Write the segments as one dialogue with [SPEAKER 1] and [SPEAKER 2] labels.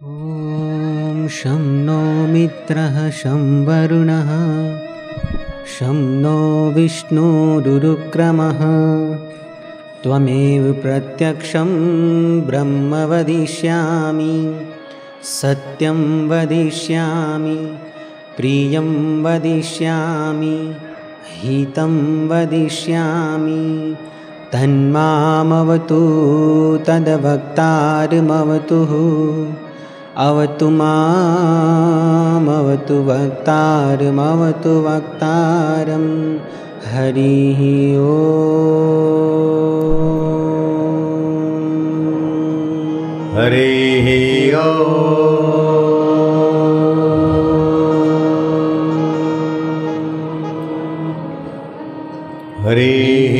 [SPEAKER 1] ॐ शं नो मित्रः शं वरुणः शं नो विष्णुरुक्रमः त्वमेव प्रत्यक्षं ब्रह्म वदिष्यामि सत्यं वदिष्यामि प्रियं वदिष्यामि हितं वदिष्यामि तन्मामवतु तद्भक्तारमवतु अवतु मामवतु वक्तारमवतु वक्तारं हरिः ओम्
[SPEAKER 2] हरिः ओम् हरिः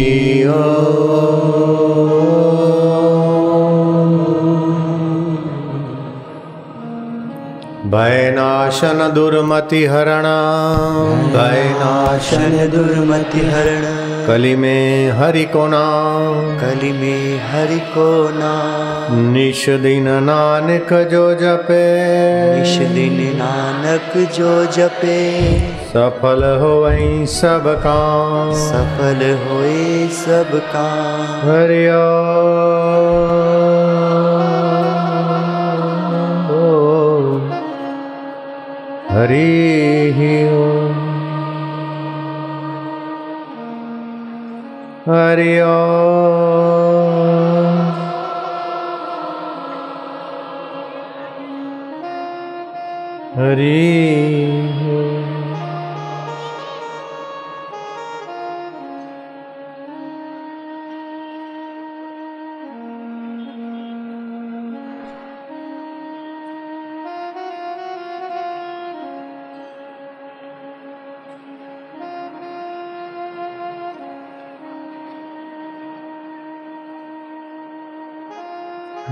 [SPEAKER 2] भयनाशन दुर्मतिहरण
[SPEAKER 3] भयनाशन दुर्मतिहरण
[SPEAKER 2] कलि में हरि को नाम
[SPEAKER 3] कलि में हरि को नाम
[SPEAKER 2] निश दिन नानक जो जपे
[SPEAKER 3] निश दिन नानक जो जपे
[SPEAKER 2] सफल होई सब काम
[SPEAKER 3] सफल होए सब काम
[SPEAKER 2] हरि हरि ओम हरि ओम हरि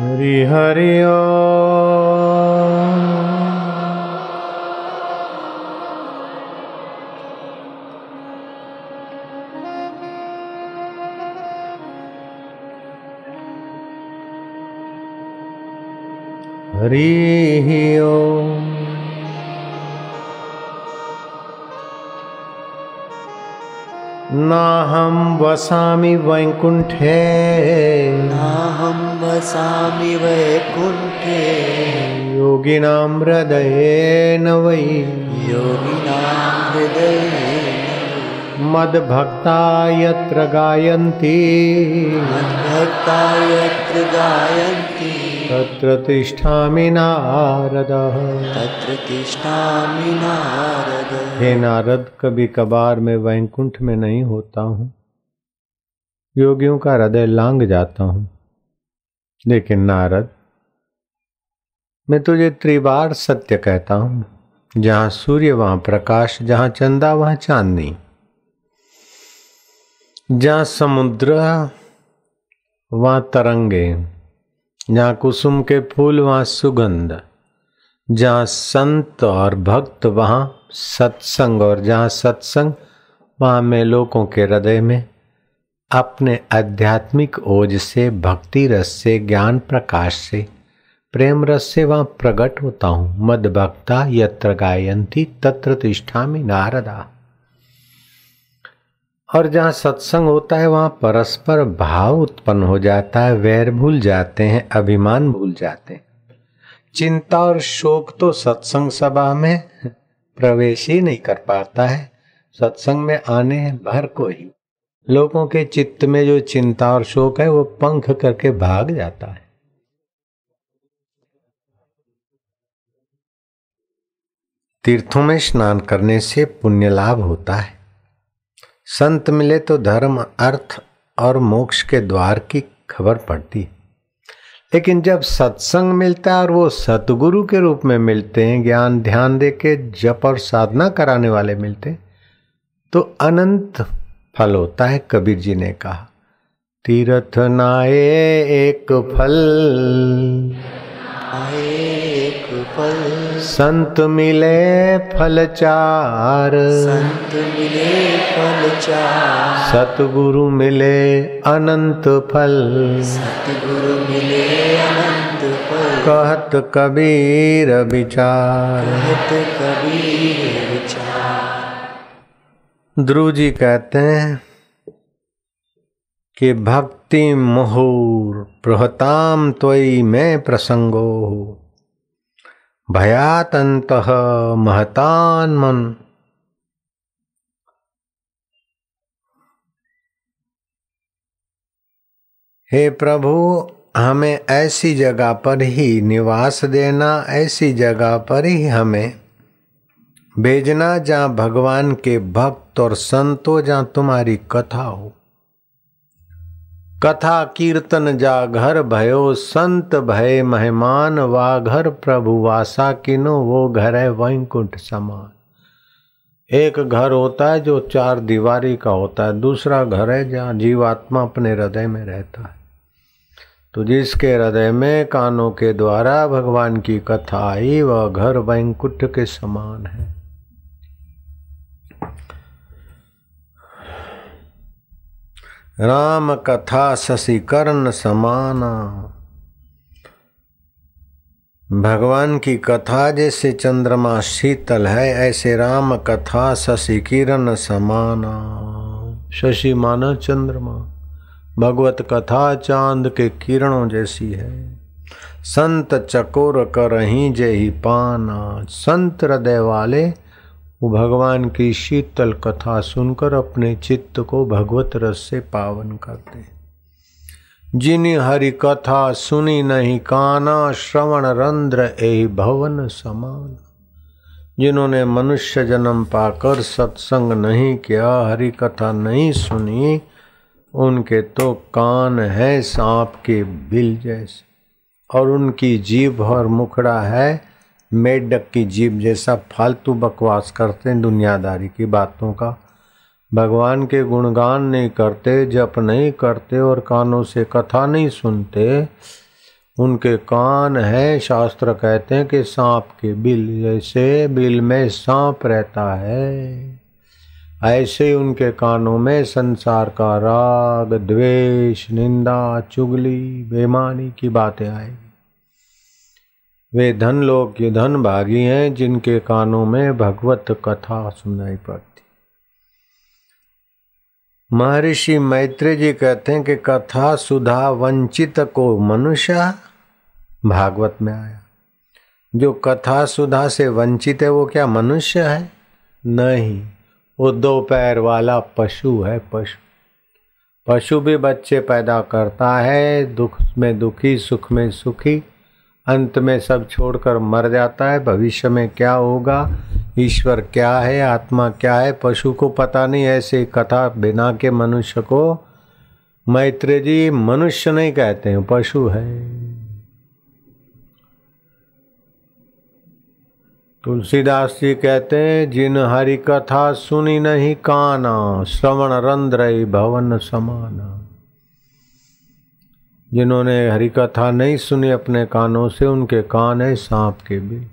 [SPEAKER 2] हरि हरि ओम हरि ओम नाहं वसामि वैकुंठे
[SPEAKER 3] नाहं वसामि वैकुंठे
[SPEAKER 2] योगिनां हृदयेन वै
[SPEAKER 3] योगिनां हृदयेन
[SPEAKER 2] मद्भक्ता यत्र गायन्ति
[SPEAKER 3] मद्भक्ता यत्र गायन्ति
[SPEAKER 2] तत्र तिष्ठामि नारद
[SPEAKER 3] तत्र तिष्ठामि नारद।
[SPEAKER 2] हे नारद, कभी कभार मैं वैकुंठ में नहीं होता हूँ, योगियों का हृदय लांग जाता हूँ, लेकिन नारद मैं तुझे त्रिबार सत्य कहता हूँ, जहाँ सूर्य वहाँ प्रकाश, जहाँ चंदा वहाँ चांदनी, जहाँ समुद्र वहाँ तरंगे, जहाँ कुसुम के फूल वहाँ सुगंध, जहाँ संत और भक्त वहाँ सत्संग, और जहाँ सत्संग वहाँ मैं लोगों के हृदय में अपने आध्यात्मिक ओज से, भक्ति रस से, ज्ञान प्रकाश से, प्रेम रस से वहाँ प्रकट होता हूँ। मद्भक्ता यत्र गायन्ति तत्र तिष्ठामि नारदा। और जहाँ सत्संग होता है वहाँ परस्पर भाव उत्पन्न हो जाता है, वैर भूल जाते हैं, अभिमान भूल जाते हैं। चिंता और शोक तो सत्संग सभा में प्रवेश ही नहीं कर पाता है, सत्संग में आने भर को ही लोगों के चित्त में जो चिंता और शोक है वो पंख करके भाग जाता है। तीर्थों में स्नान करने से पुण्य लाभ होता है, संत मिले तो धर्म, अर्थ और मोक्ष के द्वार की खबर पड़ती है। लेकिन जब सत्संग मिलता है और वो सतगुरु के रूप में मिलते हैं, ज्ञान ध्यान दे के जप और साधना कराने वाले मिलते हैं, तो अनंत फल होता है। कबीर जी ने कहा, तीर्थ नाए एक फल,
[SPEAKER 3] एक फल
[SPEAKER 2] संत मिले फल चार,
[SPEAKER 3] संत मिले फल चार,
[SPEAKER 2] सतगुरु मिले अनंत फल,
[SPEAKER 3] सतगुरु मिले अनंत फल।
[SPEAKER 2] कहत कबीर विचार।
[SPEAKER 3] कहत कबीर विचार।
[SPEAKER 2] ध्रुव जी कहते हैं कि भक्ति मुहुर बृहताम त्वयि में प्रसंगो भयात अंतः महतान मन। हे प्रभु, हमें ऐसी जगह पर ही निवास देना, ऐसी जगह पर ही हमें भेजना जहाँ भगवान के भक्त और संत हो, जहाँ तुम्हारी कथा हो। कथा कीर्तन जा घर भयो, संत भय मेहमान, वा घर प्रभु वासा किनो, वो घर है वैकुंठ समान। एक घर होता है जो 4 दीवारी का होता है, दूसरा घर है जहाँ जीवात्मा अपने हृदय में रहता है। तो जिसके हृदय में कानों के द्वारा भगवान की कथा आई, वह घर वैकुंठ के समान है। राम कथा शशि कर्ण समाना। भगवान की कथा जैसे चंद्रमा शीतल है, ऐसे राम कथा शशि किरण समाना। शशि माना चंद्रमा, भगवत कथा चांद के किरणों जैसी है। संत चकोर करहीं जेहि पाना। संत हृदय वाले वो भगवान की शीतल कथा सुनकर अपने चित्त को भगवत रस से पावन करते। जिनि हरि कथा सुनी नहीं काना, श्रवण रंध्र एहि भवन समान। जिन्होंने मनुष्य जन्म पाकर सत्संग नहीं किया, हरि कथा नहीं सुनी, उनके तो कान है सांप के बिल जैसे, और उनकी जीभ और मुखड़ा है मेढक की जीभ जैसा। फालतू बकवास करते हैं दुनियादारी की बातों का। भगवान के गुणगान नहीं करते, जप नहीं करते और कानों से कथा नहीं सुनते। उनके कान है, शास्त्र कहते हैं कि सांप के बिल जैसे, बिल में सांप रहता है। ऐसे ही उनके कानों में संसार का राग, द्वेष, निंदा, चुगली, बेईमानी की बातें आएगी। वे धन लोक के धन भागी हैं जिनके कानों में भगवत कथा सुनाई पड़ती। महर्षि मैत्रेय जी कहते हैं कि कथा सुधा वंचित को मनुष्य, भागवत में आया। जो कथा सुधा से वंचित है वो क्या मनुष्य है? नहीं, वो 2 पैर वाला पशु है। पशु भी बच्चे पैदा करता है, दुख में दुखी, सुख में सुखी, अंत में सब छोड़कर मर जाता है। भविष्य में क्या होगा, ईश्वर क्या है, आत्मा क्या है, पशु को पता नहीं। ऐसे कथा बिना के मनुष्य को मैत्रेय जी मनुष्य नहीं कहते हैं, पशु है। तुलसीदास जी कहते हैं, जिन हरि कथा सुनी नहीं काना, श्रवण रंध्र भवन समाना। जिन्होंने हरि कथा नहीं सुनी अपने कानों से, उनके कान है सांप के बिल।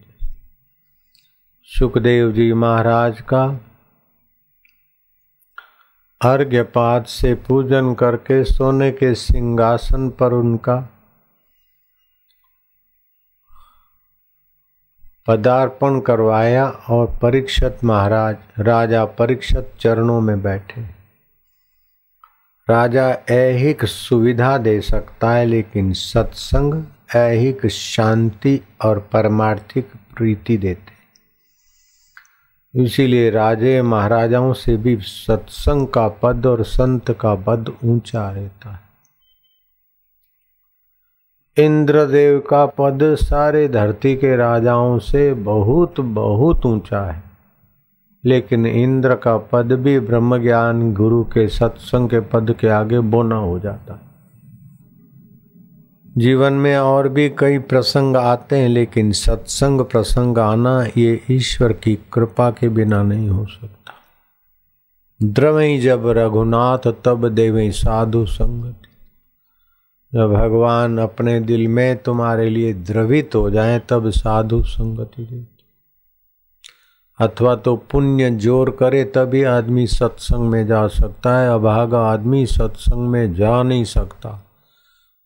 [SPEAKER 2] सुखदेव जी महाराज का अर्घ्यपाद से पूजन करके सोने के सिंहासन पर उनका पदार्पण करवाया और परीक्षित महाराज, राजा परीक्षित चरणों में बैठे। राजा ऐहिक सुविधा दे सकता है, लेकिन सत्संग ऐहिक शांति और परमार्थिक प्रीति देते। इसीलिए राजे महाराजाओं से भी सत्संग का पद और संत का पद ऊंचा रहता है। इंद्रदेव का पद सारे धरती के राजाओं से बहुत बहुत ऊंचा है, लेकिन इंद्र का पद भी ब्रह्म ज्ञान गुरु के सत्संग के पद के आगे बोना हो जाता है। जीवन में और भी कई प्रसंग आते हैं, लेकिन सत्संग प्रसंग आना ये ईश्वर की कृपा के बिना नहीं हो सकता। द्रवई जब रघुनाथ तब देवई साधु संगति। जब भगवान अपने दिल में तुम्हारे लिए द्रवित हो जाएं, तब साधु संगति देते। अथवा तो पुण्य जोर करे तभी आदमी सत्संग में जा सकता है। अभागा आदमी सत्संग में जा नहीं सकता।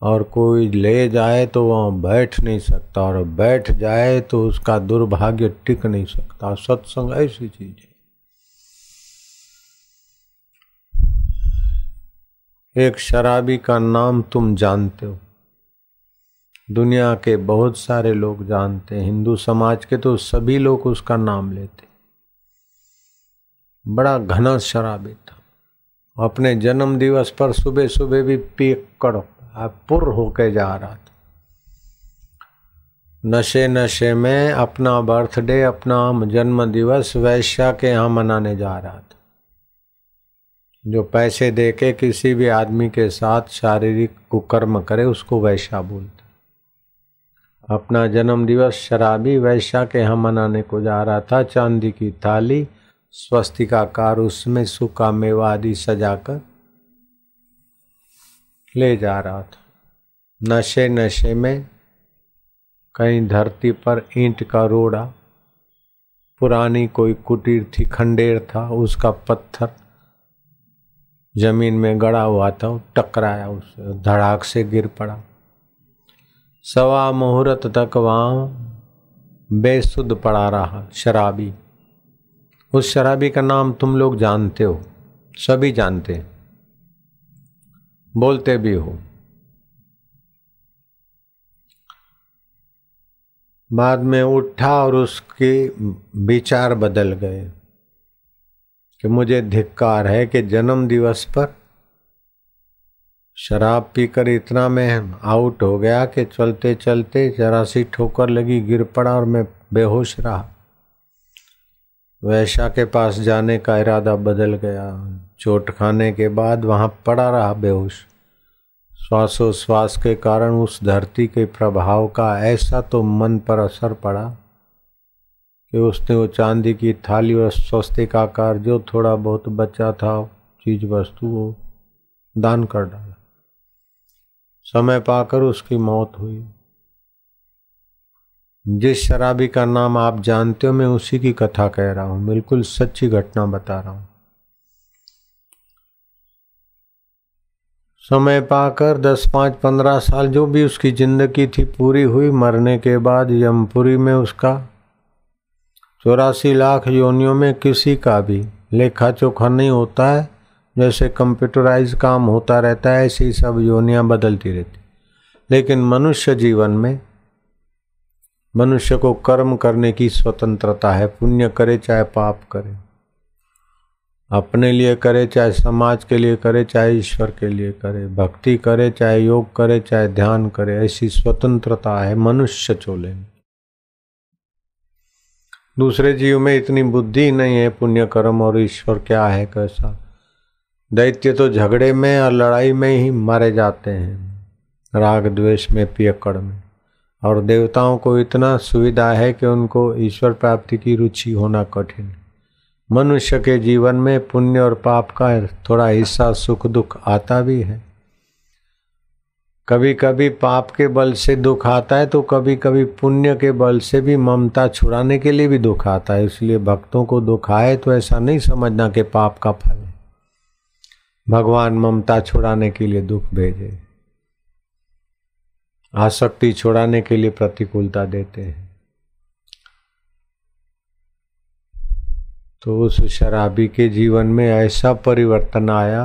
[SPEAKER 2] और कोई ले जाए तो वहाँ बैठ नहीं सकता, और बैठ जाए तो उसका दुर्भाग्य टिक नहीं सकता। सत्संग ऐसी चीज है। एक शराबी का नाम तुम जानते हो, दुनिया के बहुत सारे लोग जानते हैं, हिंदू समाज के तो सभी लोग उसका नाम लेते। बड़ा घना शराबी था, अपने जन्म दिवस पर सुबह सुबह भी पियक्कड़ पुर होके जा रहा था। नशे नशे में अपना बर्थडे, अपना जन्म दिवस वैश्या के यहाँ मनाने जा रहा था, जो पैसे देके किसी भी आदमी के साथ शारीरिक कुकर्म करे उसको वैश्या बोलते। अपना जन्म दिवस शराबी वैश्या के यहाँ मनाने को जा रहा था। चांदी की थाली, स्वस्तिकाकार, उसमें सूखा मेवा आदि सजाकर ले जा रहा था। नशे नशे में कहीं धरती पर ईंट का रोड़ा, पुरानी कोई कुटीर थी, खंडेर था, उसका पत्थर जमीन में गड़ा हुआ था, टकराया, उससे धड़ाक से गिर पड़ा। सवा मुहूर्त तक वहां बेसुध पड़ा रहा शराबी। उस शराबी का नाम तुम लोग जानते हो, सभी जानते हैं, बोलते भी हो। बाद में उठा और उसके विचार बदल गए कि मुझे धिक्कार है कि जन्म दिवस पर शराब पीकर इतना मैं आउट हो गया कि चलते चलते जरा सी ठोकर लगी, गिर पड़ा और मैं बेहोश रहा। वैश्या के पास जाने का इरादा बदल गया। चोट खाने के बाद वहां पड़ा रहा बेहोश। श्वासोश्वास के कारण उस धरती के प्रभाव का ऐसा तो मन पर असर पड़ा कि उसने वो चांदी की थाली और स्वस्तिकाकार जो थोड़ा बहुत बचा था चीज वस्तु, वो दान कर डाला। समय पाकर उसकी मौत हुई। जिस शराबी का नाम आप जानते हो, मैं उसी की कथा कह रहा हूं, बिल्कुल सच्ची घटना बता रहा हूं। समय पाकर 10, 5, 15 साल जो भी उसकी जिंदगी थी पूरी हुई। मरने के बाद यमपुरी में उसका 84 लाख योनियों में किसी का भी लेखा चोखा नहीं होता है। जैसे कंप्यूटराइज काम होता रहता है ऐसी सब योनियां बदलती रहती। लेकिन मनुष्य जीवन में मनुष्य को कर्म करने की स्वतंत्रता है। पुण्य करे चाहे पाप करे, अपने लिए करे चाहे समाज के लिए करे, चाहे ईश्वर के लिए करे, भक्ति करे चाहे योग करे चाहे ध्यान करे, ऐसी स्वतंत्रता है मनुष्य चोले में। दूसरे जीव में इतनी बुद्धि नहीं है पुण्य कर्म और ईश्वर क्या है कैसा। दैत्य तो झगड़े में और लड़ाई में ही मारे जाते हैं, राग द्वेष में, पियक्कड़ में। और देवताओं को इतना सुविधा है कि उनको ईश्वर प्राप्ति की रुचि होना कठिन है। मनुष्य के जीवन में पुण्य और पाप का थोड़ा हिस्सा सुख दुख आता भी है। कभी कभी पाप के बल से दुख आता है तो कभी कभी पुण्य के बल से भी ममता छुड़ाने के लिए भी दुख आता है। इसलिए भक्तों को दुख आए तो ऐसा नहीं समझना कि पाप का फल है। भगवान ममता छुड़ाने के लिए दुख भेजे, आसक्ति छुड़ाने के लिए प्रतिकूलता देते हैं। तो उस शराबी के जीवन में ऐसा परिवर्तन आया,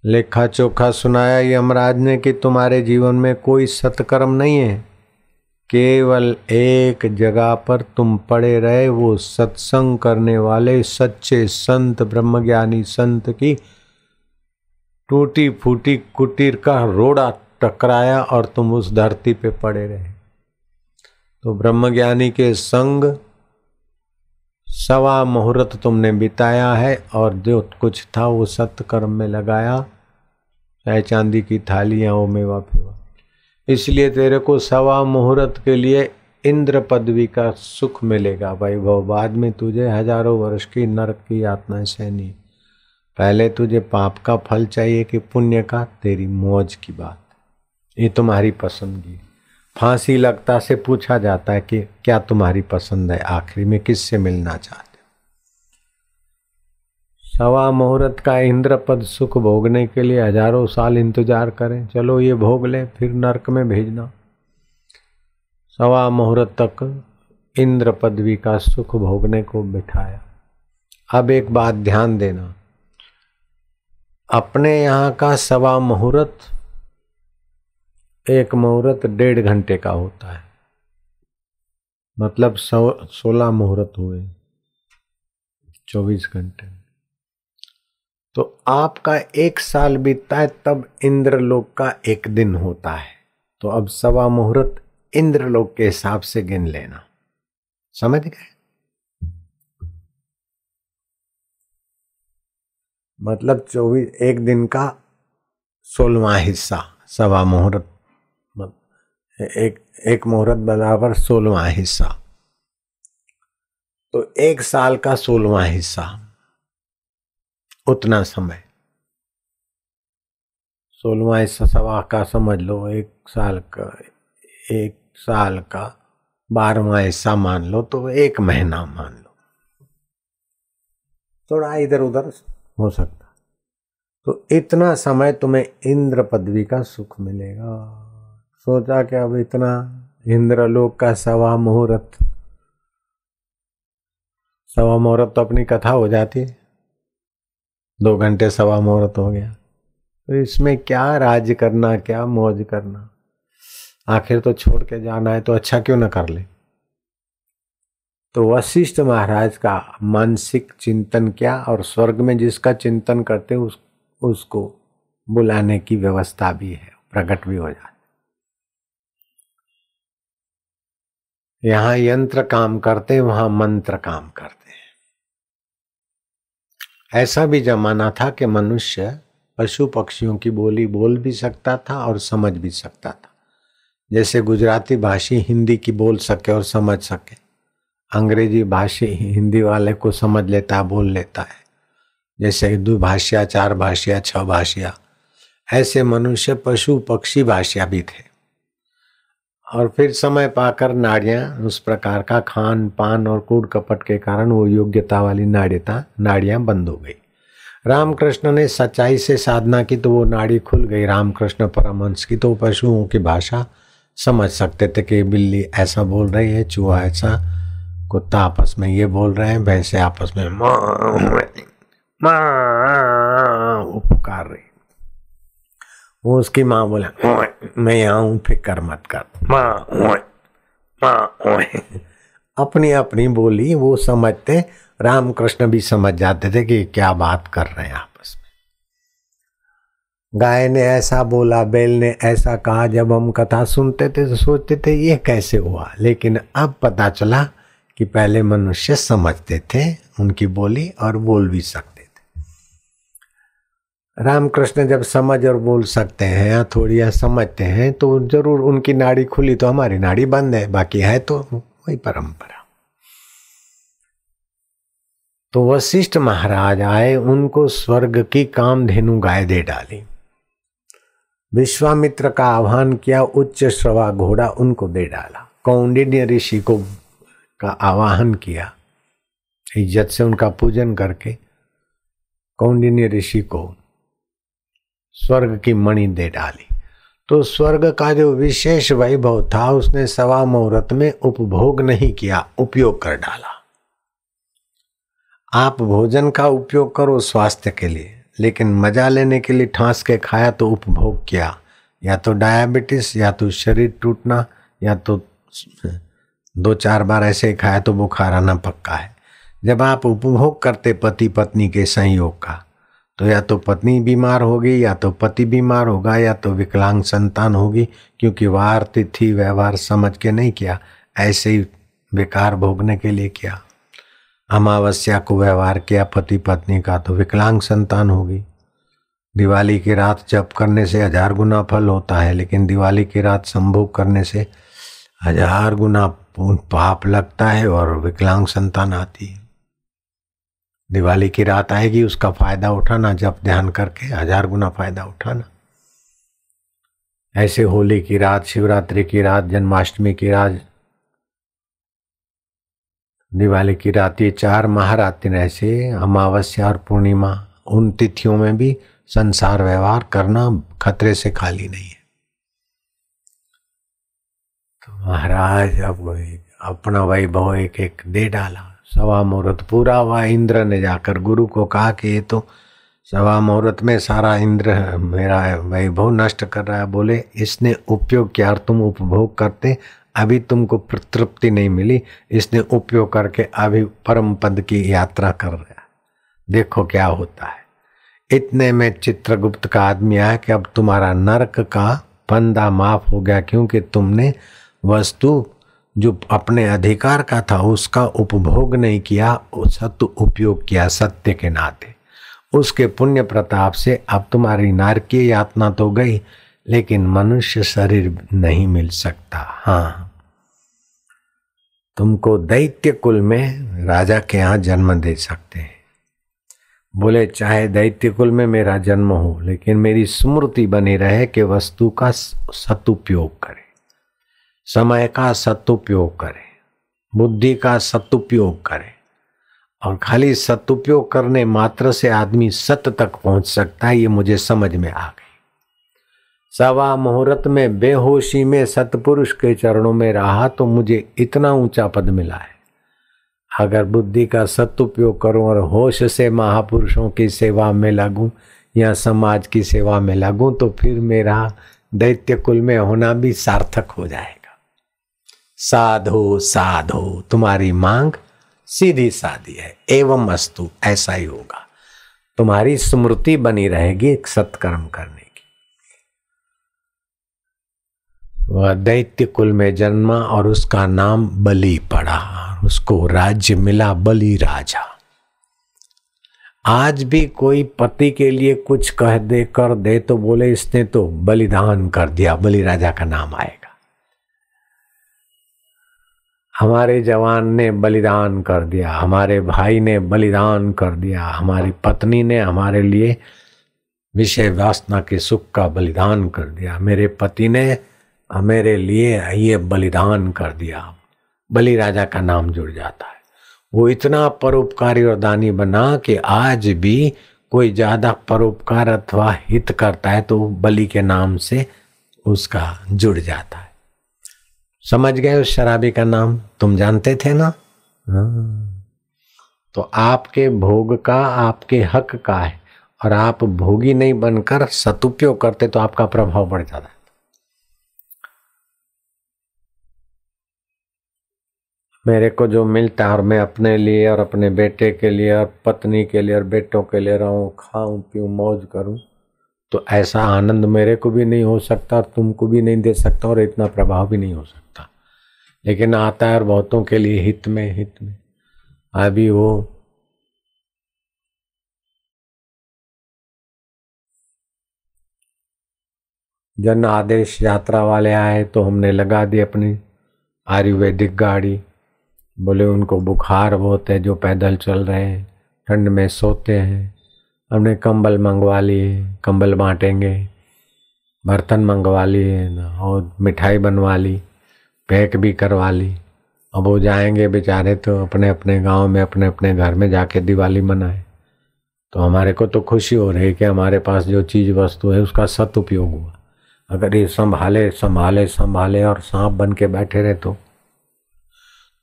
[SPEAKER 2] लेखा चोखा सुनाया यमराज ने कि तुम्हारे जीवन में कोई सत्कर्म नहीं है, केवल एक जगह पर तुम पड़े रहे, वो सत्संग करने वाले सच्चे संत ब्रह्मज्ञानी संत की टूटी फूटी कुटीर का रोड़ा टकराया और तुम उस धरती पे पड़े रहे। तो ब्रह्मज्ञानी के संग सवा मुहूर्त तुमने बिताया है और जो कुछ था वो सत्कर्म में लगाया, चाहे चांदी की थाली या वो मेवा फेवा। इसलिए तेरे को सवा मुहूर्त के लिए इंद्र पदवी का सुख मिलेगा वैभव। बाद में तुझे हजारों वर्ष की नरक की यातनाएं सहनी। पहले तुझे पाप का फल चाहिए कि पुण्य का, तेरी मौज की बात, ये तुम्हारी पसंद की। फांसी लगता से पूछा जाता है कि क्या तुम्हारी पसंद है, आखिरी में किससे मिलना चाहते हो। सवा मुहूर्त का इंद्र पद सुख भोगने के लिए हजारों साल इंतजार करें, चलो ये भोग ले फिर नरक में भेजना। सवा मुहूर्त तक इंद्र पदवी का सुख भोगने को बिठाया। अब एक बात ध्यान देना, अपने यहाँ का सवा मुहूर्त, एक मुहूर्त 1.5 घंटे का होता है, मतलब 16 मुहूर्त हुए 24 घंटे। तो आपका 1 साल बीतता है तब इंद्रलोक का 1 दिन होता है। तो अब सवा मुहूर्त इंद्रलोक के हिसाब से गिन लेना, समझ गए? मतलब 24 1 दिन का 16वां हिस्सा सवा मुहूर्त, एक मुहूर्त बराबर 16वां हिस्सा, तो 1 साल का 16वां हिस्सा, उतना समय। 16वां हिस्सा सवा का समझ लो, 1 साल का 12वां हिस्सा मान लो, तो 1 महीना मान लो, थोड़ा इधर उधर हो सकता। तो इतना समय तुम्हें इंद्र पदवी का सुख मिलेगा। सोचा कि अब इतना इंद्रलोक का सवा मुहूर्त तो अपनी कथा हो जाती, 2 घंटे सवा मुहूर्त हो गया, तो इसमें क्या राज करना, क्या मौज करना, आखिर तो छोड़ के जाना है, तो अच्छा क्यों न कर ले। तो वशिष्ठ महाराज का मानसिक चिंतन क्या, और स्वर्ग में जिसका चिंतन करते उसको बुलाने की व्यवस्था भी है, प्रकट भी हो जाती। यहाँ यंत्र काम करते, वहां मंत्र काम करते हैं। ऐसा भी जमाना था कि मनुष्य पशु पक्षियों की बोली बोल भी सकता था और समझ भी सकता था। जैसे गुजराती भाषी हिंदी की बोल सके और समझ सके, अंग्रेजी भाषी हिंदी वाले को समझ लेता, बोल लेता है। जैसे 2 भाषा, 4 भाषा, 6 भाषा, ऐसे मनुष्य पशु पक्षी भाषा भी थे। और फिर समय पाकर नाड़ियां, उस प्रकार का खान पान और कूड़ कपट के कारण वो योग्यता वाली नाड़ियां बंद हो गई। रामकृष्ण ने सच्चाई से साधना की तो वो नाड़ी खुल गई। रामकृष्ण परमहंस की तो पशुओं की भाषा समझ सकते थे कि बिल्ली ऐसा बोल रही है, चूहा ऐसा, कुत्ता आपस में ये बोल रहे हैं, भैंसे आपस में माँ पुकार रही। वो उसकी माँ बोला मैं यहाँ हूँ, फिक्र मत कर, माँ माँ। अपनी अपनी बोली वो समझते। रामकृष्ण भी समझ जाते थे कि क्या बात कर रहे हैं आपस में। गाय ने ऐसा बोला, बैल ने ऐसा कहा। जब हम कथा सुनते थे तो सोचते थे ये कैसे हुआ, लेकिन अब पता चला कि पहले मनुष्य समझते थे उनकी बोली और बोल भी सकते थे। रामकृष्ण जब समझ और बोल सकते हैं या थोड़ी या समझते हैं तो जरूर उनकी नाड़ी खुली तो हमारी नाड़ी बंद है, बाकी है तो वही परंपरा। तो वशिष्ठ महाराज आए, उनको स्वर्ग की कामधेनु गाय दे डाली। विश्वामित्र का आह्वान किया, उच्च श्रवा घोड़ा उनको दे डाला। कौंडिन्य ऋषि को का आवाहन किया, इज्जत से उनका पूजन करके कौंडिन्य ऋषि को स्वर्ग की मणि दे डाली। तो स्वर्ग का जो विशेष वैभव था उसने सवा मुहूर्त में उपभोग नहीं किया, उपयोग कर डाला। आप भोजन का उपयोग करो स्वास्थ्य के लिए, लेकिन मजा लेने के लिए ठांस के खाया तो उपभोग किया, या तो डायबिटीज, या तो शरीर टूटना, या तो 2-4 बार ऐसे खाया तो बुखार आना पक्का है। जब आप उपभोग करते पति पत्नी के संयोग का, तो या तो पत्नी बीमार होगी, या तो पति बीमार होगा, या तो विकलांग संतान होगी, क्योंकि वार तिथि व्यवहार समझ के नहीं किया, ऐसे ही विकार भोगने के लिए किया। अमावस्या को व्यवहार किया पति पत्नी का तो विकलांग संतान होगी। दिवाली की रात जप करने से 1000 गुना फल होता है, लेकिन दिवाली की रात संभोग करने से 1000 गुना पाप लगता है और विकलांग संतान आती है। दिवाली की रात आएगी, उसका फायदा उठाना, जप ध्यान करके 1000 गुना फायदा उठाना। ऐसे होली की रात, शिवरात्रि की रात, जन्माष्टमी की रात, दिवाली की रात, ये 4 महारात्रि ऐसे अमावस्या और पूर्णिमा, उन तिथियों में भी संसार व्यवहार करना खतरे से खाली नहीं है। तो महाराज अब अपना वैभव एक एक दे डाला। सवा मुहूर्त पूरा हुआ। इंद्र ने जाकर गुरु को कहा कि ये तो सवा मुहूर्त में सारा इंद्र मेरा वैभव नष्ट कर रहा है। बोले इसने उपयोग किया और तुम उपभोग करते, अभी तुमको तृप्ति नहीं मिली, इसने उपयोग करके अभी परम पद की यात्रा कर रहा। देखो क्या होता है। इतने में चित्रगुप्त का आदमी आया कि अब तुम्हारा नरक का फंदा माफ हो गया, क्योंकि तुमने वस्तु जो अपने अधिकार का था उसका उपभोग नहीं किया, सत्य उपयोग किया सत्य के नाते। उसके पुण्य प्रताप से अब तुम्हारी नारकीय यातना तो गई, लेकिन मनुष्य शरीर नहीं मिल सकता। हाँ, तुमको दैत्य कुल में राजा के यहाँ जन्म दे सकते हैं। बोले चाहे दैत्य कुल में मेरा जन्म हो, लेकिन मेरी स्मृति बनी रहे कि वस्तु का सदुपयोग करे, समय का सदुपयोग करे, बुद्धि का सदुपयोग करे। और खाली सदुपयोग करने मात्र से आदमी सत्य तक पहुंच सकता है, ये मुझे समझ में आ गई। सवा मुहूर्त में बेहोशी में सतपुरुष के चरणों में रहा तो मुझे इतना ऊंचा पद मिला है। अगर बुद्धि का सदुपयोग करूं और होश से महापुरुषों की सेवा में लगूं या समाज की सेवा में लगूं तो फिर मेरा दैत्य कुल में होना भी सार्थक हो जाएगा। साधो साधो, तुम्हारी मांग सीधी सादी है, एवं अस्तु, ऐसा ही होगा। तुम्हारी स्मृति बनी रहेगी सत्कर्म करने की। वह दैत्य कुल में जन्मा और उसका नाम बलि पड़ा, उसको राज्य मिला बलि राजा। आज भी कोई पति के लिए कुछ कह दे कर दे तो बोले इसने तो बलिदान कर दिया, बलि राजा का नाम आएगा। हमारे जवान ने बलिदान कर दिया, हमारे भाई ने बलिदान कर दिया, हमारी पत्नी ने हमारे लिए विषय वासना के सुख का बलिदान कर दिया, मेरे पति ने मेरे लिए ये बलिदान कर दिया। बलि राजा का नाम जुड़ जाता है। वो इतना परोपकारी और दानी बना कि आज भी कोई ज्यादा परोपकार अथवा हित करता है तो बलि के नाम से उसका जुड़ जाता है। समझ गए उस शराबी का नाम? तुम जानते थे ना? तो आपके भोग का आपके हक का है और आप भोगी नहीं बनकर सदुपयोग करते तो आपका प्रभाव बढ़ जाता है। मेरे को जो मिलता है और मैं अपने लिए और अपने बेटे के लिए और पत्नी के लिए और बेटों के लिए रहूं, खाऊं पीऊं मौज करूं, तो ऐसा आनंद मेरे को भी नहीं हो सकता और तुमको भी नहीं दे सकता और इतना प्रभाव भी नहीं हो सकता। लेकिन आता है और बहुतों के लिए हित में अभी वो जन आदेश यात्रा वाले आए तो हमने लगा दी अपनी आयुर्वेदिक गाड़ी। बोले उनको बुखार बहुत है जो पैदल चल रहे हैं, ठंड में सोते हैं। हमने कंबल मंगवा लिए, कंबल बांटेंगे, बर्तन मंगवा लिए और मिठाई बनवा ली, पैक भी करवा ली। अब वो जाएंगे बेचारे तो अपने अपने गांव में अपने अपने घर में जाके दिवाली मनाए। तो हमारे को तो खुशी हो रही है कि हमारे पास जो चीज़ वस्तु है उसका सदुपयोग हुआ। अगर ये संभाले संभाले संभाले और सांप बन के बैठे रहे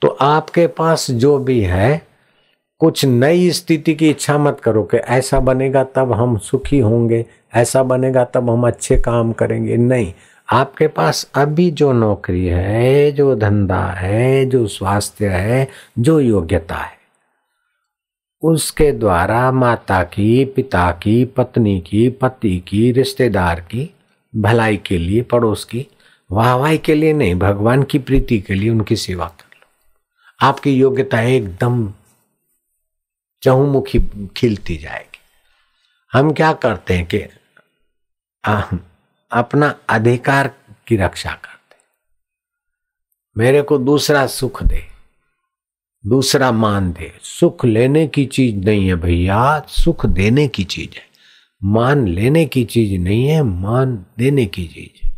[SPEAKER 2] तो आपके पास जो भी है कुछ नई स्थिति की इच्छा मत करो कि ऐसा बनेगा तब हम सुखी होंगे, ऐसा बनेगा तब हम अच्छे काम करेंगे। नहीं, आपके पास अभी जो नौकरी है, जो धंधा है, जो स्वास्थ्य है, जो योग्यता है, उसके द्वारा माता की, पिता की, पत्नी की, पति की, रिश्तेदार की भलाई के लिए, पड़ोस की वाहवाही के लिए नहीं, भगवान की प्रीति के लिए उनकी सेवा कर लो। आपकी योग्यता एकदम चहुमुखी खिलती जाएगी। हम क्या करते हैं कि अपना अधिकार की रक्षा करते, मेरे को दूसरा सुख दे, दूसरा मान दे। सुख लेने की चीज नहीं है भैया, सुख देने की चीज है। मान लेने की चीज नहीं है, मान देने की चीज है।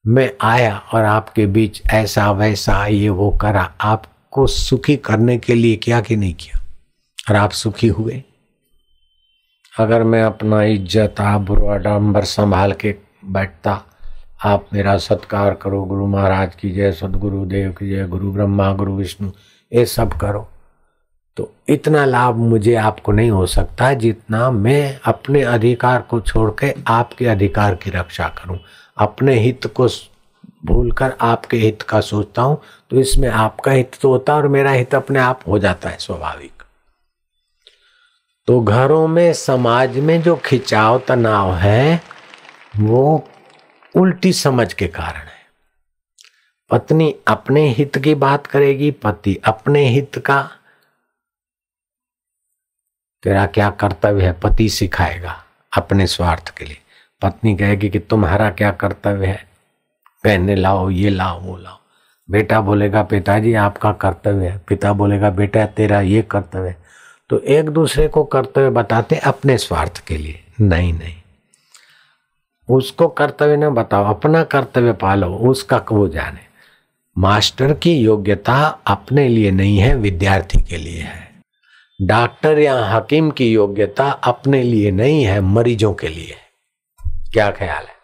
[SPEAKER 2] मैं आया और आपके बीच ऐसा वैसा ये वो करा, आप आपको सुखी करने के लिए किया कि नहीं किया, और आप सुखी हुए। अगर मैं अपना इज्जत आबरू आडंबर संभाल के बैठता, आप मेरा सत्कार करो, गुरु महाराज की जय, सदगुरु देव की जय, गुरु ब्रह्मा गुरु विष्णु, ये सब करो, तो इतना लाभ मुझे आपको नहीं हो सकता जितना मैं अपने अधिकार को छोड़ के आपके अधिकार की रक्षा करूं। अपने हित को भूलकर आपके हित का सोचता हूं, तो इसमें आपका हित तो होता है और मेरा हित अपने आप हो जाता है स्वाभाविक। तो घरों में, समाज में जो खिंचाव तनाव है वो उल्टी समझ के कारण है। पत्नी अपने हित की बात करेगी, पति अपने हित का। तेरा क्या कर्तव्य है, पति सिखाएगा अपने स्वार्थ के लिए। पत्नी कहेगी कि तुम्हारा क्या कर्तव्य है, गहने लाओ, ये लाओ, वो लाओ। बेटा बोलेगा पिताजी आपका कर्तव्य है, पिता बोलेगा बेटा तेरा ये कर्तव्य है। तो एक दूसरे को कर्तव्य बताते अपने स्वार्थ के लिए। नहीं नहीं, उसको कर्तव्य न बताओ, अपना कर्तव्य पालो, उसका वो जाने। मास्टर की योग्यता अपने लिए नहीं है, विद्यार्थी के लिए है। डॉक्टर या हकीम की योग्यता अपने लिए नहीं है, मरीजों के लिए है। क्या ख्याल है?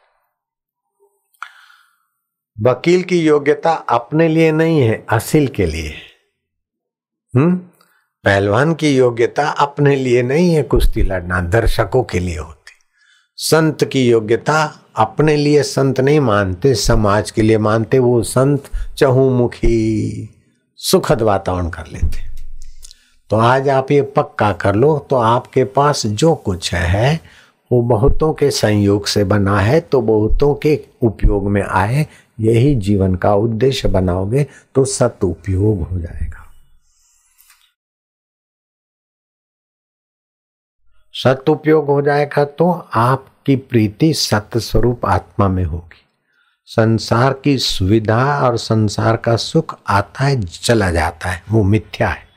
[SPEAKER 2] वकील की योग्यता अपने लिए नहीं है, असील के लिए है। पहलवान की योग्यता अपने लिए नहीं है, कुश्ती लड़ना, दर्शकों के लिए होती। संत की योग्यता अपने लिए संत नहीं मानते, समाज के लिए मानते। वो संत चहुमुखी सुखद वातावरण कर लेते। तो आज आप ये पक्का कर लो, तो आपके पास जो कुछ है वो बहुतों के संयोग से बना है, तो बहुतों के उपयोग में आए, यही जीवन का उद्देश्य बनाओगे तो सदुपयोग हो जाएगा। सदुपयोग हो जाएगा तो आपकी प्रीति सत्य स्वरूप आत्मा में होगी। संसार की सुविधा और संसार का सुख आता है चला जाता है, वो मिथ्या है।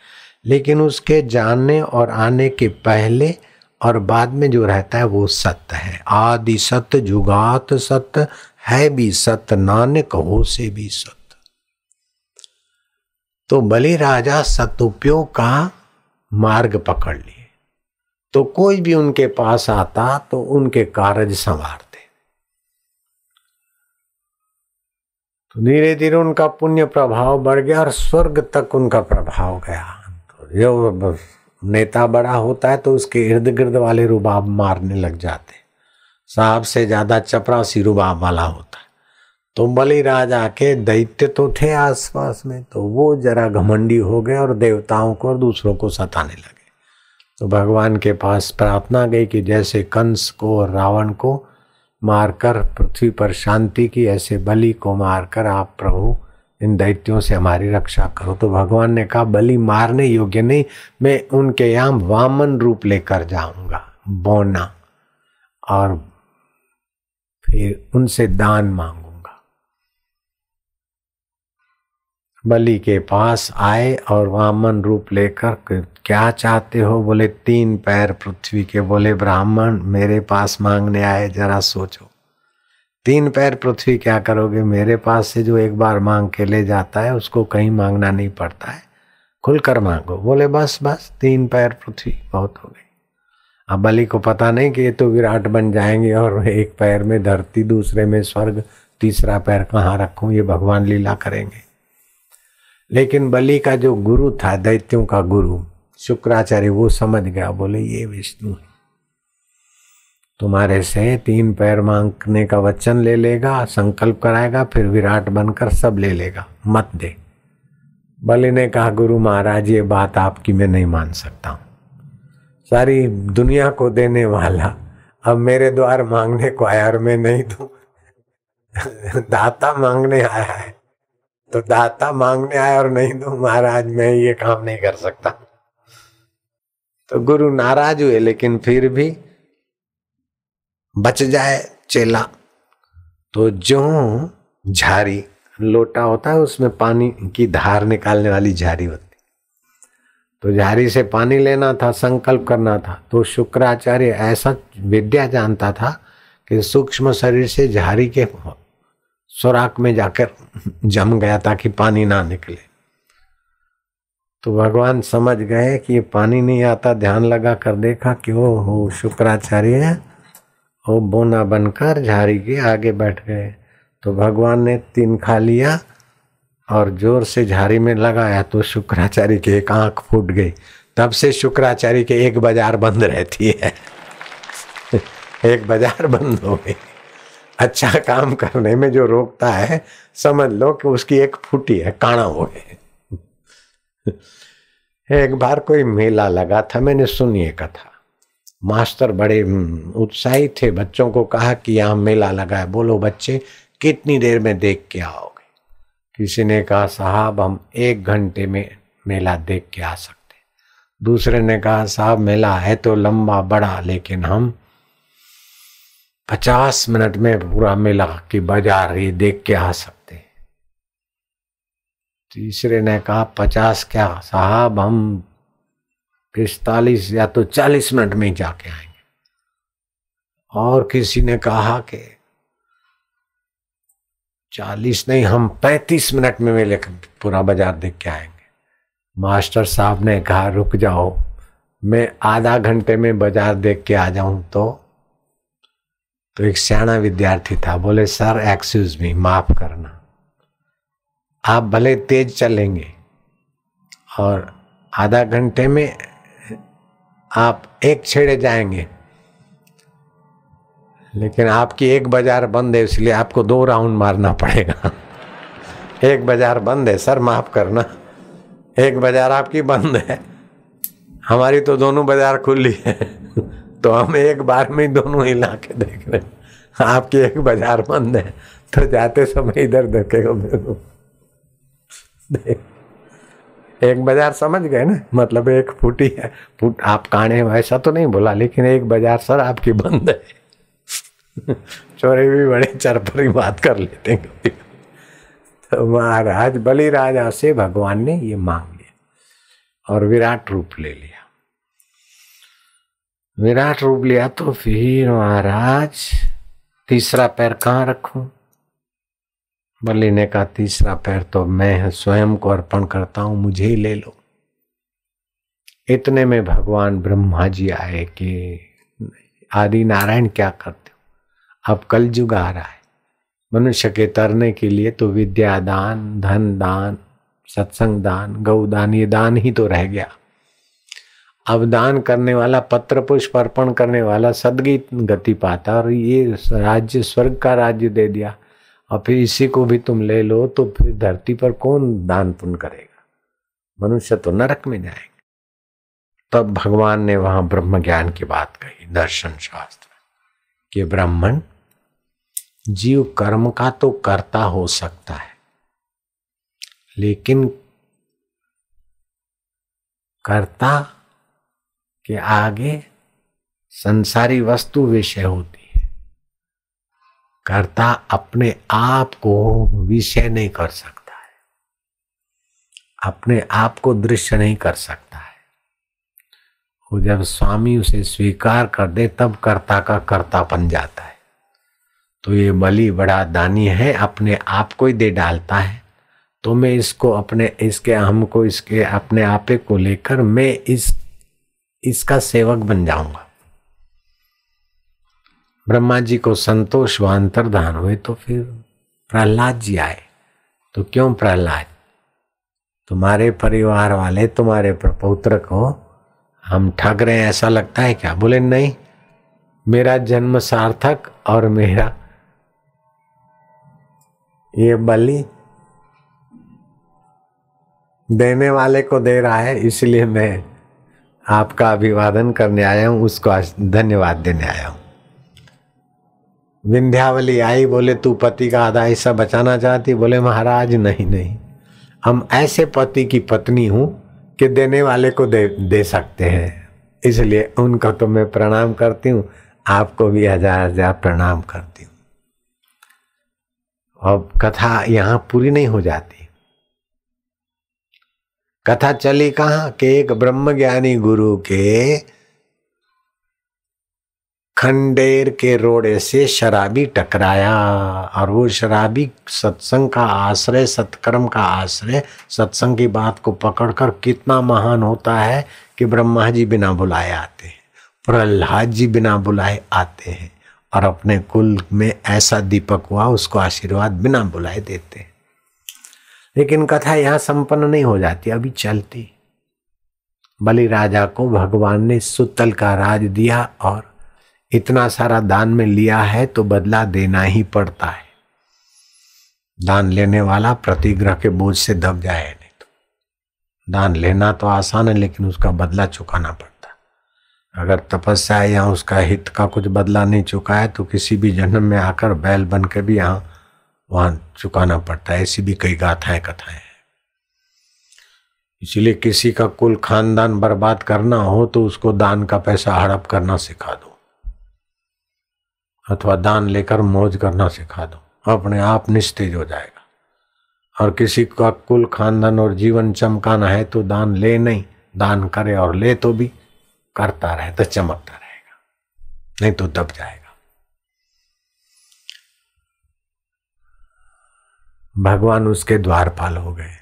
[SPEAKER 2] लेकिन उसके जानने और आने के पहले और बाद में जो रहता है वो सत्य है। आदि सत्य जुगात सत्य है भी सत्य, नानक हो से भी सत्य। तो बलि राजा सदुपयोग का मार्ग पकड़ लिए, तो कोई भी उनके पास आता तो उनके कार्य संवारते। तो धीरे धीरे उनका पुण्य प्रभाव बढ़ गया और स्वर्ग तक उनका प्रभाव गया। तो जो नेता बड़ा होता है तो उसके इर्द गिर्द वाले रुबाब मारने लग जाते। साहब से ज्यादा चपरासी रुबाब वाला होता है। तो बलि राजा के दैत्य तो थे आसपास में, तो वो जरा घमंडी हो गए और देवताओं को और दूसरों को सताने लगे। तो भगवान के पास प्रार्थना गई कि जैसे कंस को और रावण को मारकर पृथ्वी पर शांति की, ऐसे बलि को मारकर आप प्रभु इन दैत्यों से हमारी रक्षा करो। तो भगवान ने कहा बलि मारने योग्य नहीं, मैं उनके यहाँ वामन रूप लेकर जाऊंगा, बौना, और फिर उनसे दान मांगूंगा। बलि के पास आए और वामन रूप लेकर क्या चाहते हो? बोले 3 पैर पृथ्वी के। बोले ब्राह्मण मेरे पास मांगने आए, जरा सोचो 3 पैर पृथ्वी क्या करोगे? मेरे पास से जो एक बार मांग के ले जाता है उसको कहीं मांगना नहीं पड़ता है, खुलकर मांगो। बोले बस 3 पैर पृथ्वी बहुत हो गई। अब बलि को पता नहीं कि ये तो विराट बन जाएंगे और एक पैर में धरती, दूसरे में स्वर्ग, तीसरा पैर कहाँ रखूं, ये भगवान लीला करेंगे। लेकिन बलि का जो गुरु था, दैत्यों का गुरु शुक्राचार्य, वो समझ गया। बोले ये विष्णु है, तुम्हारे से 3 पैर मांगने का वचन ले लेगा, संकल्प कराएगा, फिर विराट बनकर सब ले लेगा, मत दे। बलि ने कहा गुरु महाराज ये बात आपकी मैं नहीं मान सकता हूं। सारी दुनिया को देने वाला अब मेरे द्वार मांगने को आया और मैं नहीं दूं। दाता मांगने आया है तो दाता मांगने आया और नहीं दूं, महाराज मैं ये काम नहीं कर सकता। तो गुरु नाराज हुए, लेकिन फिर भी बच जाए चेला। तो जो झारी लोटा होता है उसमें पानी की धार निकालने वाली झारी होती, तो झारी से पानी लेना था, संकल्प करना था। तो शुक्राचार्य ऐसा विद्या जानता था कि सूक्ष्म शरीर से झारी के सुराख में जाकर जम गया ताकि पानी ना निकले। तो भगवान समझ गए कि ये पानी नहीं आता, ध्यान लगा कर देखा कि ओ हो शुक्राचार्य वो बोना बनकर झाड़ी के आगे बैठ गए। तो भगवान ने 3 खा लिया और जोर से झाड़ी में लगाया तो शुक्राचार्य की एक आंख फूट गई। तब से शुक्राचार्य के एक बाजार बंद रहती है। एक बाजार बंद हो गई। अच्छा काम करने में जो रोकता है समझ लो कि उसकी एक फूटी है, काना हो गए। एक बार कोई मेला लगा था, मैंने सुनी है कथा। मास्टर बड़े उत्साही थे, बच्चों को कहा कि यहाँ मेला लगा है, बोलो बच्चे कितनी देर में देख के आओगे। किसी ने कहा साहब हम 1 घंटे में मेला देख के आ सकते। दूसरे ने कहा साहब मेला है तो लंबा बड़ा, लेकिन हम 50 मिनट में पूरा मेला की बाजार ही देख के आ सकते। तीसरे ने कहा 50 क्या साहब हम 45 या तो 40 मिनट में ही जाके आएंगे। और किसी ने कहा कि 40 नहीं हम 35 मिनट में मेले पूरा बाजार देख के आएंगे। मास्टर साहब ने कहा रुक जाओ, मैं आधा घंटे में बाजार देख के आ जाऊं। तो एक सियाना विद्यार्थी था, बोले सर एक्सक्यूज मी, माफ करना, आप भले तेज चलेंगे और आधा घंटे में आप एक छेड़े जाएंगे, लेकिन आपकी एक बाजार बंद है इसलिए आपको 2 राउंड मारना पड़ेगा। एक बाजार बंद है सर, माफ करना, एक बाजार आपकी बंद है, हमारी तो दोनों बाजार खुली है। तो हम एक बार में दोनों हिला के देख रहे हैं, आपकी एक बाजार बंद है तो जाते समय इधर देखेगा मेरे को। एक बाजार समझ गए ना, मतलब एक फूटी है, फुट आप काने वैसा तो नहीं बोला, लेकिन एक बाजार सर आपकी बंद है। चोरी भी बड़े चरपरी बात कर लेते हैं। तो महाराज बलि राजा से भगवान ने ये मांग लिया और विराट रूप ले लिया। विराट रूप लिया तो फिर महाराज तीसरा पैर कहाँ रखूं? बलि ने कहा तीसरा पैर तो मैं स्वयं को अर्पण करता हूं, मुझे ही ले लो। इतने में भगवान ब्रह्मा जी आए कि आदि नारायण क्या करते हो, अब कलयुग आ रहा है, मनुष्य के तरने के लिए तो विद्या दान, धन दान, सत्संग दान, गौदान, ये दान ही तो रह गया। अब दान करने वाला, पत्र पुष्प अर्पण करने वाला सदगी गति पाता, और ये राज्य स्वर्ग का राज्य दे दिया, और फिर इसी को भी तुम ले लो तो फिर धरती पर कौन दान पुण्य करेगा, मनुष्य तो नरक में जाएंगे। तब भगवान ने वहां ब्रह्म ज्ञान की बात कही, दर्शन शास्त्र, कि ब्राह्मण जीव कर्म का तो कर्ता हो सकता है, लेकिन कर्ता के आगे संसारी वस्तु विषय होती है। कर्ता अपने आप को विषय नहीं कर सकता है, अपने आप को दृश्य नहीं कर सकता है। वो जब स्वामी उसे स्वीकार कर दे तब कर्ता का कर्तापन जाता है। तो ये बलि बड़ा दानी है, अपने आप को ही दे डालता है। तो मैं इसको अपने, इसके हमको, इसके अपने आपे को लेकर मैं इसका सेवक बन जाऊंगा। ब्रह्मा जी को संतोष व अंतर्धान हुए तो फिर प्रहलाद जी आए। तो क्यों प्रहलाद, तुम्हारे परिवार वाले तुम्हारे प्रपौत्र को हम ठग रहे हैं ऐसा लगता है क्या? बोले नहीं, मेरा जन्म सार्थक और मेरा ये बलि देने वाले को दे रहा है, इसलिए मैं आपका अभिवादन करने आया हूं, उसको धन्यवाद देने आया हूं। विंध्यावली आई, बोले तू पति का आधा हिस्सा बचाना चाहती? बोले महाराज नहीं नहीं, हम ऐसे पति की पत्नी हूं कि देने वाले को दे सकते हैं, इसलिए उनको तो मैं प्रणाम करती हूं, आपको भी 1000 प्रणाम करती हूं। अब कथा यहां पूरी नहीं हो जाती। कथा चली कहां कि एक ब्रह्मज्ञानी गुरु के खंडेर के रोड़े से शराबी टकराया और वो शराबी सत्संग का आश्रय, सत्कर्म का आश्रय, सत्संग की बात को पकड़कर कितना महान होता है कि ब्रह्मा जी बिना बुलाए आते हैं, प्रहलाद जी बिना बुलाए आते हैं और अपने कुल में ऐसा दीपक हुआ उसको आशीर्वाद बिना बुलाए देते हैं। लेकिन कथा यहाँ संपन्न नहीं हो जाती, अभी चलती। बलि राजा को भगवान ने सुतल का राज दिया और इतना सारा दान में लिया है तो बदला देना ही पड़ता है। दान लेने वाला प्रतिग्रह के बोझ से दब जाए, नहीं तो दान लेना तो आसान है लेकिन उसका बदला चुकाना पड़ता है। अगर तपस्या या उसका हित का कुछ बदला नहीं चुकाए तो किसी भी जन्म में आकर बैल बन के भी यहाँ वहां चुकाना पड़ता है। ऐसी भी कई गाथाएं कथाएं हैं। इसलिए किसी का कुल खानदान बर्बाद करना हो तो उसको दान का पैसा हड़प करना सिखा दो अथवा दान लेकर मौज करना सिखा दो, अपने आप निस्तेज हो जाएगा। और किसी का कुल खानदान और जीवन चमकाना है तो दान ले नहीं, दान करे और ले तो भी करता रहे तो चमकता रहेगा, नहीं तो दब जाएगा। भगवान उसके द्वारपाल हो गए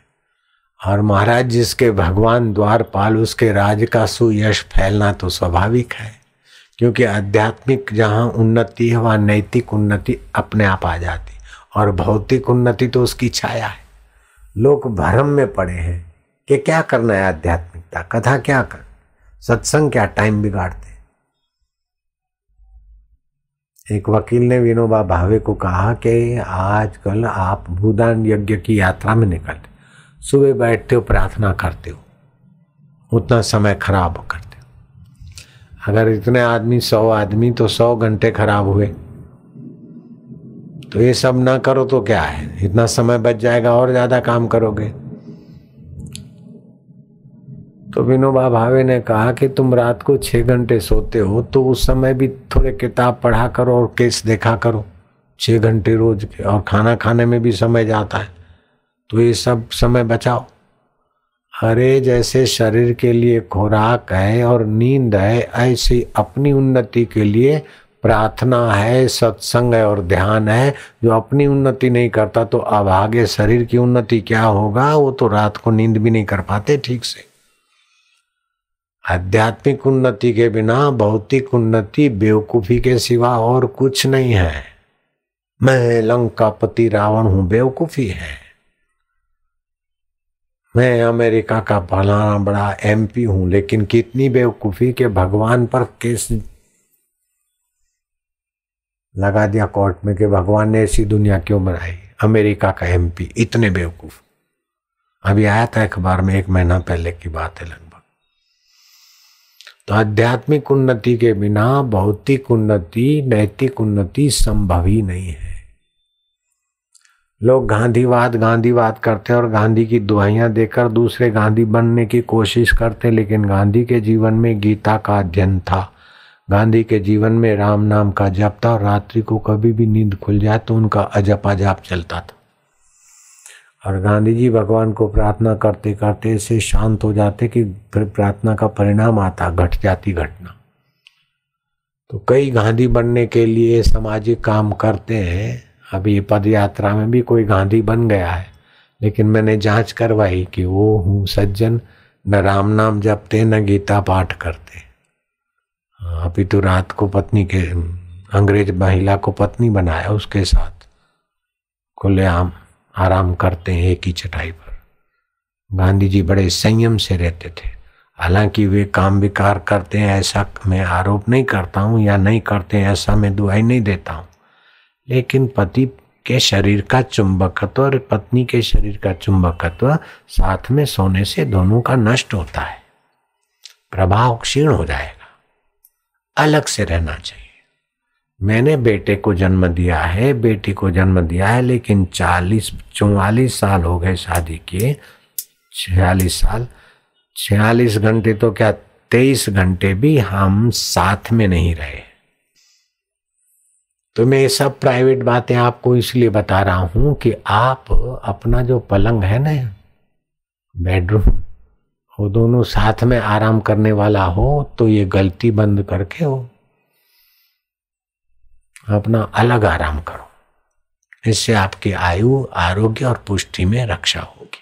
[SPEAKER 2] और महाराज जिसके भगवान द्वारपाल, उसके राज का सुयश फैलना तो स्वाभाविक है, क्योंकि आध्यात्मिक जहाँ उन्नति है वहाँ नैतिक उन्नति अपने आप आ जाती और भौतिक उन्नति तो उसकी छाया है। लोग भ्रम में पड़े हैं कि क्या करना है, आध्यात्मिकता कथा क्या कर, सत्संग क्या टाइम बिगाड़ते। एक वकील ने विनोबा भावे को कहा कि आजकल आप भूदान यज्ञ की यात्रा में निकलते, सुबह बैठते हो प्रार्थना करते हो, उतना समय खराब करते हो। अगर इतने आदमी 100 आदमी तो 100 घंटे खराब हुए, तो ये सब ना करो तो क्या है, इतना समय बच जाएगा और ज्यादा काम करोगे। तो विनोबा भावे ने कहा कि तुम रात को 6 घंटे सोते हो तो उस समय भी थोड़े किताब पढ़ा करो और केस देखा करो 6 घंटे रोज के, और खाना खाने में भी समय जाता है, तो ये सब समय बचाओ। अरे जैसे शरीर के लिए खुराक है और नींद है, ऐसी अपनी उन्नति के लिए प्रार्थना है, सत्संग है और ध्यान है। जो अपनी उन्नति नहीं करता तो अभागे शरीर की उन्नति क्या होगा, वो तो रात को नींद भी नहीं कर पाते ठीक से। आध्यात्मिक उन्नति के बिना भौतिक उन्नति बेवकूफी के सिवा और कुछ नहीं है। मैं लंकापति रावण हूं, बेवकूफी है। मैं अमेरिका का फलाना बड़ा MP हूं, लेकिन कितनी बेवकूफी के भगवान पर केस लगा दिया कोर्ट में कि भगवान ने ऐसी दुनिया क्यों बनाई, अमेरिका का MP, इतने बेवकूफ। अभी आया था अखबार में 1 महीना पहले की बात है लगभग। तो आध्यात्मिक उन्नति के बिना भौतिक उन्नति, नैतिक उन्नति संभव ही नहीं है। लोग गांधीवाद करते और गांधी की दुआइयां देकर दूसरे गांधी बनने की कोशिश करते, लेकिन गांधी के जीवन में गीता का अध्ययन था, गांधी के जीवन में राम नाम का जप था, और रात्रि को कभी भी नींद खुल जाए तो उनका अजपा जाप चलता था। और गांधी जी भगवान को प्रार्थना करते करते ऐसे शांत हो जाते कि फिर प्रार्थना का परिणाम आता, घट जाती घटना। तो कई गांधी बनने के लिए सामाजिक काम करते हैं। अभी पद यात्रा में भी कोई गांधी बन गया है, लेकिन मैंने जांच करवाई कि वो हूँ सज्जन, न राम नाम जपते न गीता पाठ करते। अभी तो रात को पत्नी के, अंग्रेज महिला को पत्नी बनाया, उसके साथ खुलेआम आराम करते हैं एक ही चटाई पर। गांधी जी बड़े संयम से रहते थे। हालांकि वे काम विकार करते हैं, ऐसा मैं आरोप नहीं करता हूँ, या नहीं करते हैं ऐसा मैं दुआई नहीं देता हूँ, लेकिन पति के शरीर का चुंबकत्व और पत्नी के शरीर का चुंबकत्व साथ में सोने से दोनों का नष्ट होता है, प्रभाव क्षीण हो जाएगा। अलग से रहना चाहिए। मैंने बेटे को जन्म दिया है, बेटी को जन्म दिया है, लेकिन 44 साल हो गए शादी किए, 46 साल, 46 घंटे तो क्या 23 घंटे भी हम साथ में नहीं रहे। तो मैं ये सब प्राइवेट बातें आपको इसलिए बता रहा हूं कि आप अपना जो पलंग है ना, बेडरूम, वो दोनों साथ में आराम करने वाला हो तो ये गलती बंद करके हो। अपना अलग आराम करो, इससे आपकी आयु, आरोग्य और पुष्टि में रक्षा होगी।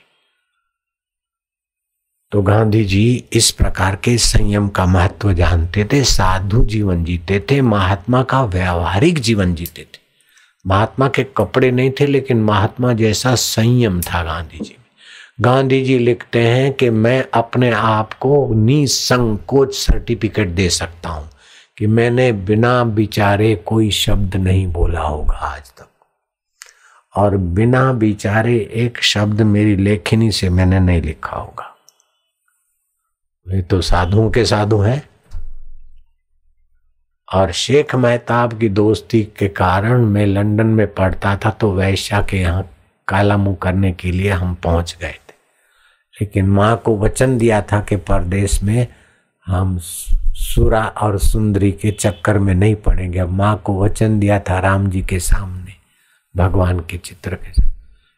[SPEAKER 2] तो गांधी जी इस प्रकार के संयम का महत्व जानते थे, साधु जीवन जीते थे, महात्मा का व्यवहारिक जीवन जीते थे। महात्मा के कपड़े नहीं थे, लेकिन महात्मा जैसा संयम था गांधी जी में। गांधी जी लिखते हैं कि मैं अपने आप को निसंकोच सर्टिफिकेट दे सकता हूं कि मैंने बिना विचारे कोई शब्द नहीं बोला होगा आज तक, और बिना विचारे एक शब्द मेरी लेखनी से मैंने नहीं लिखा होगा। वे तो साधुओं के साधु हैं। और शेख मेहताब की दोस्ती के कारण मैं लंदन में पढ़ता था, तो वैश्या के यहाँ काला मुंह करने के लिए हम पहुंच गए थे। लेकिन माँ को वचन दिया था कि परदेश में हम सुरा और सुंदरी के चक्कर में नहीं पड़ेंगे। अब माँ को वचन दिया था राम जी के सामने, भगवान के चित्र के सामने,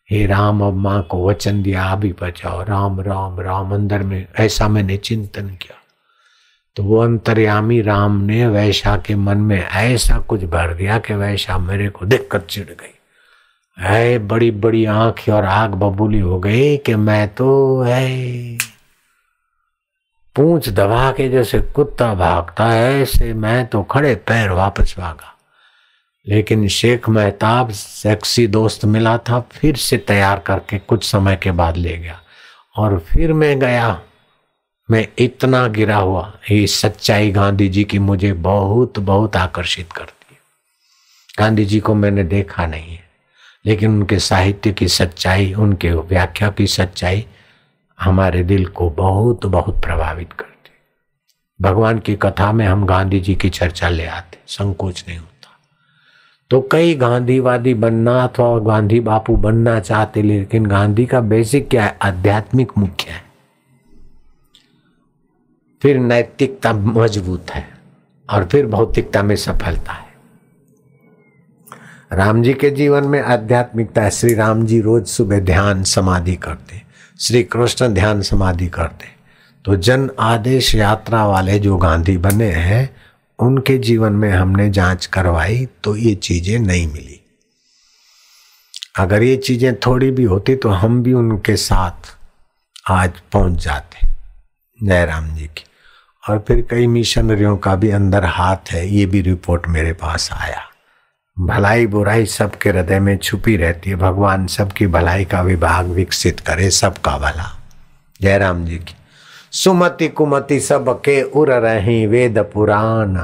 [SPEAKER 2] हे राम, अब माँ को वचन दिया अभी बचाओ, राम राम राम अंदर में। ऐसा मैंने चिंतन किया तो वो अंतर्यामी राम ने वैशा के मन में ऐसा कुछ भर दिया कि वैशा मेरे को देखकर चिढ़ गई। है बड़ी बड़ी आंख और आग बबूली हो गई कि मैं तो है पूंछ दबा के जैसे कुत्ता भागता है, ऐसे मैं तो खड़े पैर वापस भागा। लेकिन शेख मेहताब सेक्सी दोस्त मिला था, फिर से तैयार करके कुछ समय के बाद ले गया, और फिर मैं गया। मैं इतना गिरा हुआ, ये सच्चाई गांधी जी की मुझे बहुत बहुत आकर्षित करती है। गांधी जी को मैंने देखा नहीं है, लेकिन उनके साहित्य की सच्चाई, उनके व्याख्या की सच्चाई हमारे दिल को बहुत बहुत प्रभावित करती है। भगवान की कथा में हम गांधी जी की चर्चा ले आते, संकोच नहीं होता। तो कई गांधीवादी बनना अथवा गांधी बापू बनना चाहते, लेकिन गांधी का बेसिक क्या है? आध्यात्मिक मुख्य है, फिर नैतिकता मजबूत है, और फिर भौतिकता में सफलता है। राम जी के जीवन में आध्यात्मिकता है। श्री राम जी रोज सुबह ध्यान समाधि करते, श्री कृष्ण ध्यान समाधि करते। तो जन आदेश यात्रा वाले जो गांधी बने हैं, उनके जीवन में हमने जांच करवाई तो ये चीजें नहीं मिली। अगर ये चीजें थोड़ी भी होती तो हम भी उनके साथ आज पहुंच जाते। जय राम जी की। और फिर कई मिशनरियों का भी अंदर हाथ है, ये भी रिपोर्ट मेरे पास आया। भलाई बुराई सबके हृदय में छुपी रहती है। भगवान सबकी भलाई का विभाग विकसित करे, सबका भला। जय राम जी की। सुमति कुमति सबके उर रही, वेद पुराण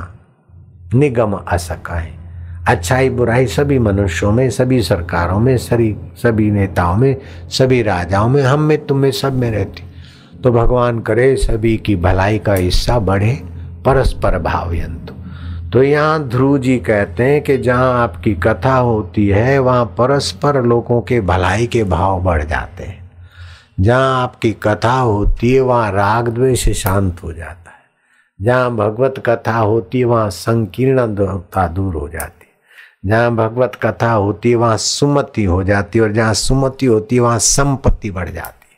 [SPEAKER 2] निगम असकाए। अच्छाई बुराई सभी मनुष्यों में, सभी सरकारों में, सभी नेताओं में, सभी राजाओं में, हम में, तुम में, सब में रहती। तो भगवान करे सभी की भलाई का हिस्सा बढ़े, परस्पर भावयन्तु। तो यहाँ ध्रुव जी कहते हैं कि जहाँ आपकी कथा होती है वहाँ परस्पर लोगों के भलाई के भाव बढ़ जाते हैं। जहाँ आपकी कथा होती है वहाँ राग द्वेष शांत हो जाता है। जहाँ भगवत कथा होती है वहाँ संकीर्णता दूर हो जाती है। जहाँ भगवत कथा होती है वहाँ सुमति हो जाती है, और जहाँ सुमति होती है वहाँ संपत्ति बढ़ जाती है।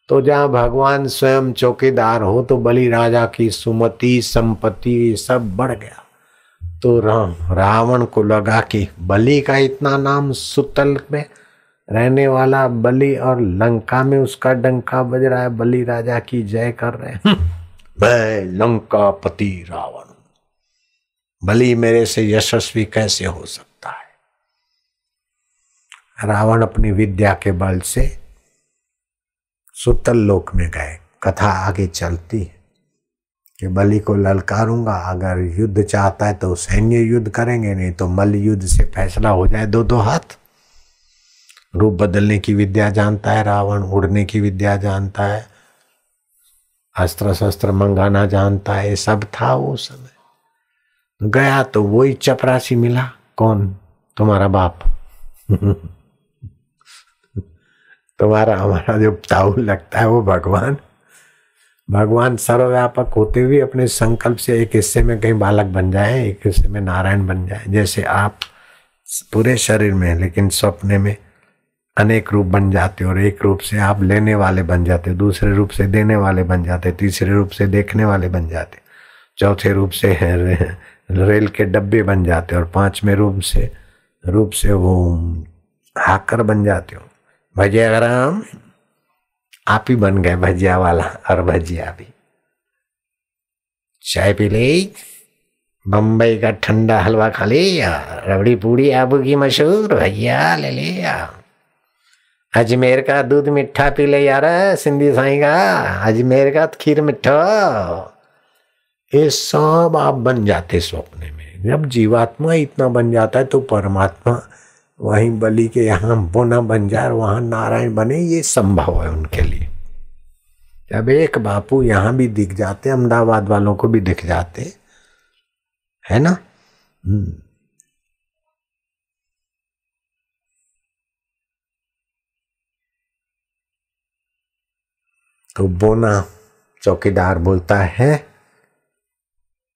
[SPEAKER 2] तो जहाँ भगवान स्वयं चौकीदार हो तो बलि राजा की सुमति संपत्ति सब बढ़ गया। तो रावण को लगा कि बलि का इतना नाम, सुतल में रहने वाला बलि, और लंका में उसका डंका बज रहा है, बलि राजा की जय कर रहे हैं। मैं लंका पति रावण, बलि मेरे से यशस्वी कैसे हो सकता है? रावण अपनी विद्या के बल से सुतल लोक में गए। कथा आगे चलती है कि बलि को ललकारूंगा, अगर युद्ध चाहता है तो सैन्य युद्ध करेंगे, नहीं तो मल्ल युद्ध से फैसला हो जाए। दो हाथ। रूप बदलने की विद्या जानता है रावण, उड़ने की विद्या जानता है, अस्त्र शस्त्र मंगाना जानता है, ये सब था वो समय। गया तो वही चपरासी मिला। कौन? तुम्हारा बाप। तुम्हारा हमारा जो ताऊ लगता है वो भगवान। भगवान सर्वव्यापक होते हुए अपने संकल्प से एक हिस्से में कहीं बालक बन जाए, एक हिस्से में नारायण बन जाए। जैसे आप पूरे शरीर में, लेकिन सपने में अनेक रूप बन जाते, और एक रूप से आप लेने वाले बन जाते, दूसरे रूप से देने वाले बन जाते, तीसरे रूप से देखने वाले बन जाते, चौथे रूप से रेल के डब्बे बन जाते और 5वें रूप से वो हाकर बन जाते हो। भजिया गरम, आप ही बन गए भजिया वाला और भजिया भी। चाय पी ले, बम्बई का ठंडा हलवा खा ले, रबड़ी पूड़ी आबू की मशहूर भैया ले ले, अजमेर का दूध मिठा पी ले यार, सिंधी साईं का अजमेर का खीर मिठा। ये सब आप बन जाते स्वप्न में। जब जीवात्मा इतना बन जाता है तो परमात्मा वहीं बलि के यहाँ बोना बन जाए, वहां नारायण बने, ये संभव है उनके लिए। जब एक बापू यहाँ भी दिख जाते, अहमदाबाद वालों को भी दिख जाते, है ना। तो बोना चौकीदार बोलता है,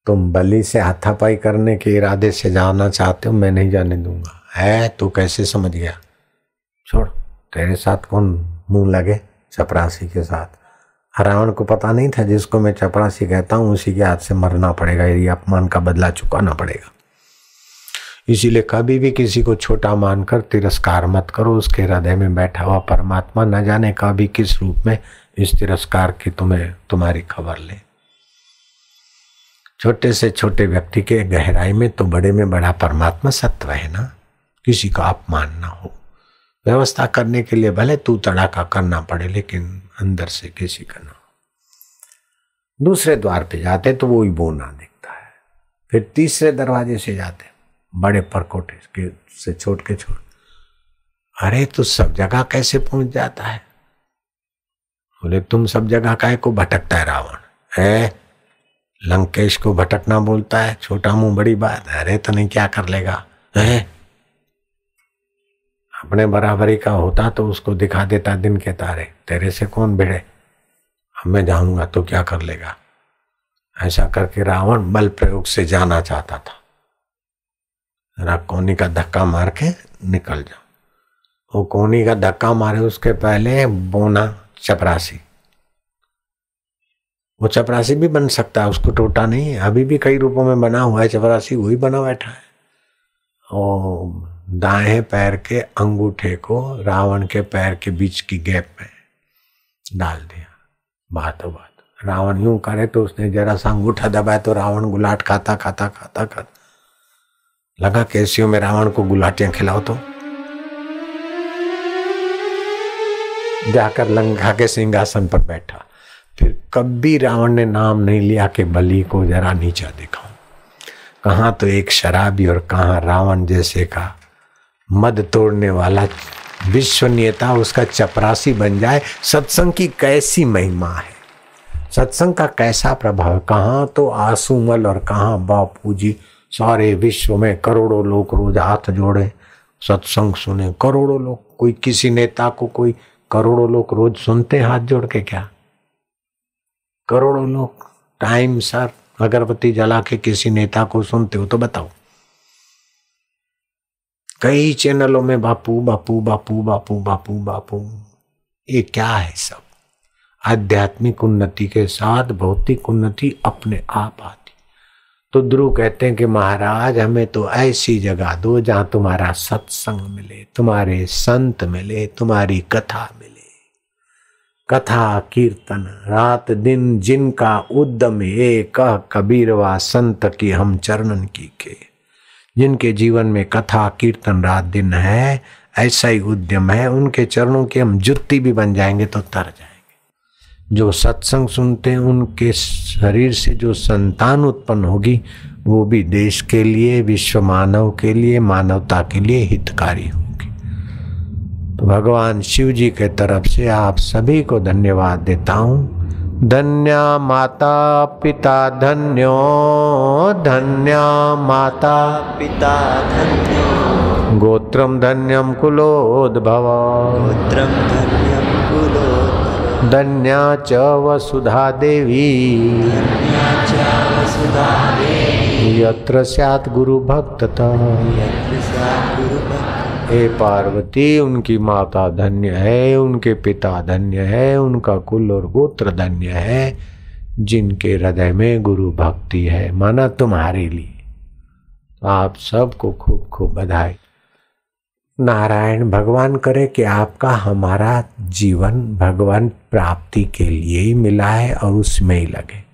[SPEAKER 2] तुम बलि से हाथापाई करने के इरादे से जाना चाहते हो, मैं नहीं जाने दूंगा। है तू कैसे समझ गया? छोड़, तेरे साथ कौन मुंह लगे? चपरासी के साथ। रावण को पता नहीं था जिसको मैं चपरासी कहता हूं उसी के हाथ से मरना पड़ेगा, ये अपमान का बदला चुकाना पड़ेगा। इसीलिए कभी भी किसी को छोटा मानकर तिरस्कार मत करो। उसके हृदय में बैठा हुआ परमात्मा न जाने कभी किस रूप में इस तिरस्कार की तुम्हारी खबर ले। छोटे से छोटे व्यक्ति के गहराई में तो बड़े में बड़ा परमात्मा सत्व है ना। किसी का अपमान ना हो। व्यवस्था करने के लिए भले तू तड़ाका करना पड़े, लेकिन अंदर से किसी का ना हो। दूसरे द्वार पे जाते तो वो ही बोना दिखता है। फिर तीसरे दरवाजे से जाते, बड़े परकोटे से छोड़ के छोड़। अरे तू सब जगह कैसे पहुंच जाता है? बोले तुम सब जगह काहे को भटकता है रावण? है लंकेश को भटकना बोलता है, छोटा मुंह बड़ी बात। अरे तो नहीं क्या कर लेगा? है अपने बराबरी का होता तो उसको दिखा देता दिन के तारे। तेरे से कौन भिड़े? अब मैं जाऊंगा तो क्या कर लेगा? ऐसा करके रावण बल प्रयोग से जाना चाहता था। जरा कोनी का धक्का मार के निकल जाओ। वो कोनी का धक्का मारे उसके पहले बोना चपरासी, वो चपरासी भी बन सकता है, उसको टोटा नहीं है। अभी भी कई रूपों में बना हुआ है चपरासी, वही बना बैठा है। और दाएं पैर के अंगूठे को रावण के पैर के बीच की गैप में डाल दिया। बातों बात रावण यूं करे तो उसने जरा सा अंगूठा दबाया तो रावण गुलाट खाता खाता खाता खाता लगा कैसियों में रावण को गुलाटियां खिलाओ तो जाकर लंका के सिंहासन पर बैठा। फिर कभी रावण ने नाम नहीं लिया कि बलि को जरा नीचा दिखाऊं। कहां तो एक शराबी और कहां रावण जैसे का मद तोड़ने वाला विश्वनीयता उसका चपरासी बन जाए। सत्संग की कैसी महिमा है, सत्संग का कैसा प्रभाव। कहां तो आंसूमल और कहां बापू जी। सारे विश्व में करोड़ों लोग रोज हाथ जोड़े सत्संग सुने। करोड़ों लोग, कोई किसी नेता को कोई करोड़ों लोग रोज सुनते हाथ जोड़ के? क्या करोड़ों लोग टाइम सर अगरबत्ती जला के किसी नेता को सुनते हो तो बताओ। कई चैनलों में बापू बापू बापू बापू बापू बापू। ये क्या है? सब आध्यात्मिक उन्नति के साथ भौतिक उन्नति अपने आप आती। तो ध्रुव कहते हैं कि महाराज हमें तो ऐसी जगह दो जहां तुम्हारा सत्संग मिले, तुम्हारे संत मिले, तुम्हारी कथा मिले। कथा कीर्तन रात दिन जिनका उद्यम ये कह कबीरवा संत की हम चरणन की के। जिनके जीवन में कथा कीर्तन रात दिन है, ऐसा ही उद्यम है, उनके चरणों के हम जुत्ती भी बन जाएंगे तो तर जाएंगे। जो सत्संग सुनते हैं उनके शरीर से जो संतान उत्पन्न होगी वो भी देश के लिए, विश्व मानव के लिए, मानवता के लिए हितकारी होगी। तो भगवान शिव जी के तरफ से आप सभी को धन्यवाद देता हूँ। धन्या माता पिता धन्यो, धन्या माता
[SPEAKER 3] पिता धन्यो,
[SPEAKER 2] गोत्रम धन्यम कुलोद्भव,
[SPEAKER 3] गोत्रं धन्यं कुलोद्भव,
[SPEAKER 2] धन्या च वसुधा देवी,
[SPEAKER 3] धन्या च वसुधा देवी,
[SPEAKER 2] यत्र स्यात् गुरु भक्ततः,
[SPEAKER 3] यत्र स्यात् गुरु भक्ततः।
[SPEAKER 2] हे पार्वती उनकी माता धन्य है, उनके पिता धन्य है, उनका कुल और गोत्र धन्य है, जिनके हृदय में गुरु भक्ति है। माना तुम्हारे लिए आप सबको खूब खूब बधाई। नारायण भगवान करे कि आपका हमारा जीवन भगवान प्राप्ति के लिए ही मिला है और उसमें ही लगे।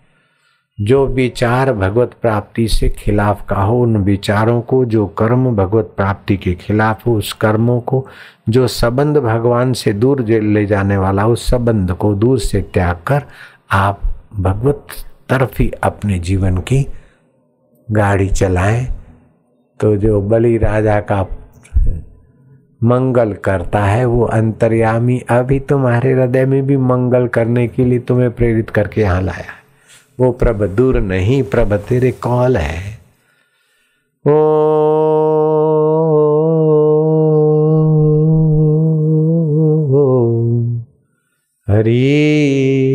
[SPEAKER 2] जो विचार भगवत प्राप्ति से खिलाफ का हो उन विचारों को, जो कर्म भगवत प्राप्ति के खिलाफ हो उस कर्मों को, जो संबंध भगवान से दूर ले जाने वाला उस संबंध को दूर से त्याग कर आप भगवत तरफ ही अपने जीवन की गाड़ी चलाएं। तो जो बलि राजा का मंगल करता है वो अंतर्यामी अभी तुम्हारे हृदय में भी मंगल करने के लिए तुम्हें प्रेरित करके यहाँ लाया है। वो प्रभ दूर नहीं, प्रभ तेरे कॉल है। ओ हरि